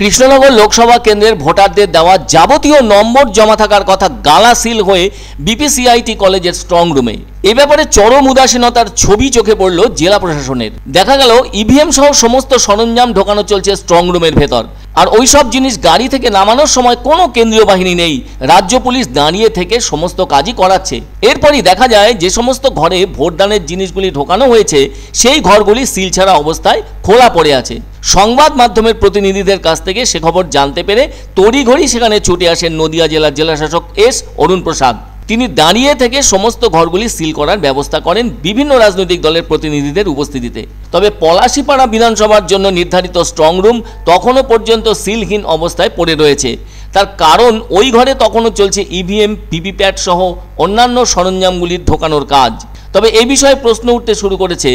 কৃষ্ণনগর লোকসভা কেন্দ্রের ভোটারদের দেওয়া যাবতীয় নম্বর জমা থাকার কথা গালা সিল হয়ে বিপিসিআইটি কলেজের স্ট্রং রুমে। এ ব্যাপারে চরম উদাসীনতার ছবি চোখে পড়ল জেলা প্রশাসনের। দেখা গেল ইভিএম সহ সমস্ত সরঞ্জাম ঢোকানো চলছে স্ট্রং রুমের ভেতর, আর ওই সব জিনিস গাড়ি থেকে নামানোর সময় কোনো কেন্দ্রীয় বাহিনী নেই, রাজ্য পুলিশ দাঁড়িয়ে থেকে সমস্ত কাজই করাচ্ছে। এরপরই দেখা যায় যে সমস্ত ঘরে ভোটদানের জিনিসগুলি ঢোকানো হয়েছে সেই ঘরগুলি সিল ছাড়া অবস্থায় খোলা পড়ে আছে। সংবাদ মাধ্যমের প্রতিনিধিদের কাছ থেকে সে খবর জানতে পেরে তড়িঘড়ি সেখানে ছুটে আসেন নদিয়া জেলার জেলাশাসক এস অরুণ প্রসাদ। তিনি দাঁড়িয়ে থেকে সমস্ত ঘরগুলি সিল করার ব্যবস্থা করেন বিভিন্ন রাজনৈতিক দলের প্রতিনিধিদের উপস্থিতিতে। তবে পলাশীপাড়া বিধানসভার জন্য নির্ধারিত স্ট্রং রুম তখনও পর্যন্ত সিলহীন অবস্থায় পড়ে রয়েছে। তার কারণ ওই ঘরে তখনও চলছে ইভিএম, ভিভিপ্যাট সহ অন্যান্য সরঞ্জামগুলির ঢোকানোর কাজ। তবে এই বিষয়ে প্রশ্ন উঠতে শুরু করেছে,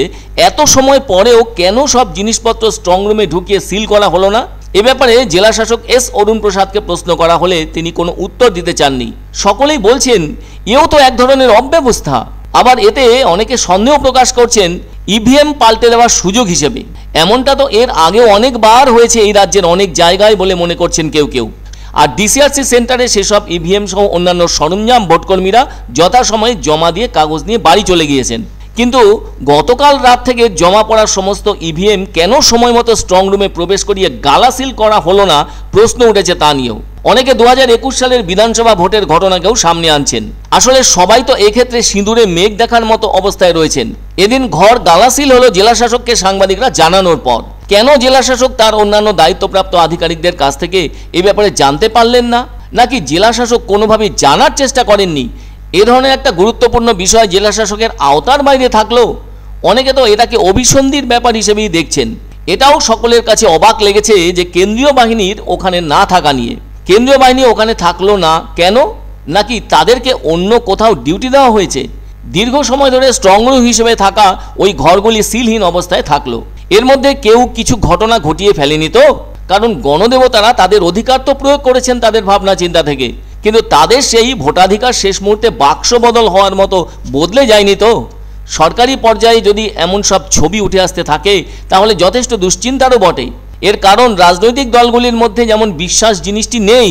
এত সময় পরেও কেন সব জিনিসপত্র স্ট্রং রুমে ঢুকিয়ে সিল করা হলো না? এ ব্যাপারে জেলাশাসক এস অরুণ প্রসাদকে প্রশ্ন করা হলে তিনি কোনো উত্তর দিতে চাননি। সকলেই বলছেন এও তো এক ধরনের অব্যবস্থা। আবার এতে অনেকে সন্দেহ প্রকাশ করছেন ইভিএম পাল্টে দেওয়ার সুযোগ হিসেবে। এমনটা তো এর আগেও অনেকবার হয়েছে এই রাজ্যের অনেক জায়গায় বলে মনে করছেন কেউ কেউ। আর ডিসিআরসি সেন্টারে সেসব ইভিএম সহ অন্যান্য সরঞ্জাম ভোটকর্মীরা যথাসময়ে জমা দিয়ে কাগজ নিয়ে বাড়ি চলে গিয়েছেন। কিন্তু গতকাল রাত থেকে জমা পড়া সমস্ত ইভিএম কেন সময় মতো স্ট্রং রুমে প্রবেশ করিয়ে গালা সিল করা হলো না প্রশ্ন উঠেছে তা নিয়েও। অনেকে 2021 সালের বিধানসভা ভোটের ঘটনাকেও সামনে আনছেন। আসলে সবাই তো এক্ষেত্রে সিঁদুরে মেঘ দেখার মতো অবস্থায় রয়েছেন। এদিন ঘর গালা সিল হলো জেলাশাসককে সাংবাদিকরা জানানোর পর। কেন জেলাশাসক তার অন্যান্য দায়িত্বপ্রাপ্ত আধিকারিকদের কাছ থেকে এ ব্যাপারে জানতে পারলেন না, নাকি জেলাশাসক কোনোভাবেই জানার চেষ্টা করেননি? এ ধরনের একটা গুরুত্বপূর্ণ বিষয় জেলাশাসকের আওতার বাইরে থাকলেও অনেকে তো এটাকে অভিসন্ধির ব্যাপার হিসেবেই দেখছেন। এটাও সকলের কাছে অবাক লেগেছে যে কেন্দ্রীয় বাহিনীর ওখানে না থাকা নিয়ে। কেন্দ্রীয় বাহিনী ওখানে থাকলো না কেন? নাকি তাদেরকে অন্য কোথাও ডিউটি দেওয়া হয়েছে? দীর্ঘ সময় ধরে স্ট্রং রুম হিসেবে থাকা ওই ঘরগুলি সিলহীন অবস্থায় থাকলো। এর মধ্যে কেউ কিছু ঘটনা ঘটিয়ে ফেলেনি তো? কারণ গণদেবতারা তাদের অধিকার তো প্রয়োগ করেছেন তাদের ভাবনা চিন্তা থেকে, কিন্তু তাদের সেই ভোটাধিকার শেষ মুহূর্তে বাক্স বদল হওয়ার মতো বদলে যায়নি তো। সরকারি পর্যায়ে যদি এমন সব ছবি উঠে আসতে থাকে তাহলে যথেষ্ট দুশ্চিন্তারও বটে। এর কারণ রাজনৈতিক দলগুলির মধ্যে যেমন বিশ্বাস জিনিসটি নেই,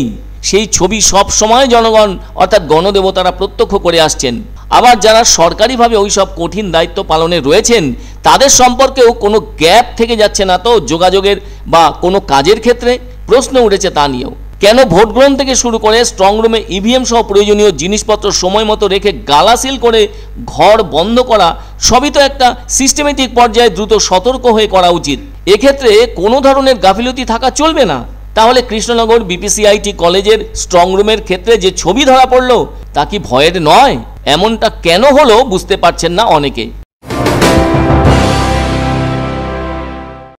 সেই ছবি সব সময় জনগণ অর্থাৎ গণদেবতারা প্রত্যক্ষ করে আসছেন। আবার যারা সরকারিভাবে ওই সব কঠিন দায়িত্ব পালনে রয়েছেন তাদের সম্পর্কেও কোনো গ্যাপ থেকে যাচ্ছে না তো যোগাযোগের বা কোনো কাজের ক্ষেত্রে? প্রশ্ন উঠেছে তা নিয়েও। কেন ভোট গ্রহণ থেকে শুরু করে স্ট্রং রুমে ইভিএম সহ প্রয়োজনীয় জিনিসপত্র সময় মতো রেখে গালা সিল করে ঘর বন্ধ করা সবই তো একটা সিস্টেমেটিক পর্যায়ে দ্রুত সতর্ক হয়ে করা উচিত। এক্ষেত্রে কোনো ধরনের গাফিলতি থাকা চলবে না। তাহলে কৃষ্ণনগর বিপিসিআইটি কলেজের স্ট্রং রুমের ক্ষেত্রে যে ছবি ধরা পড়ল তা কি ভয়ের নয়? এমনটা কেন হলো বুঝতে পারছেন না অনেকে।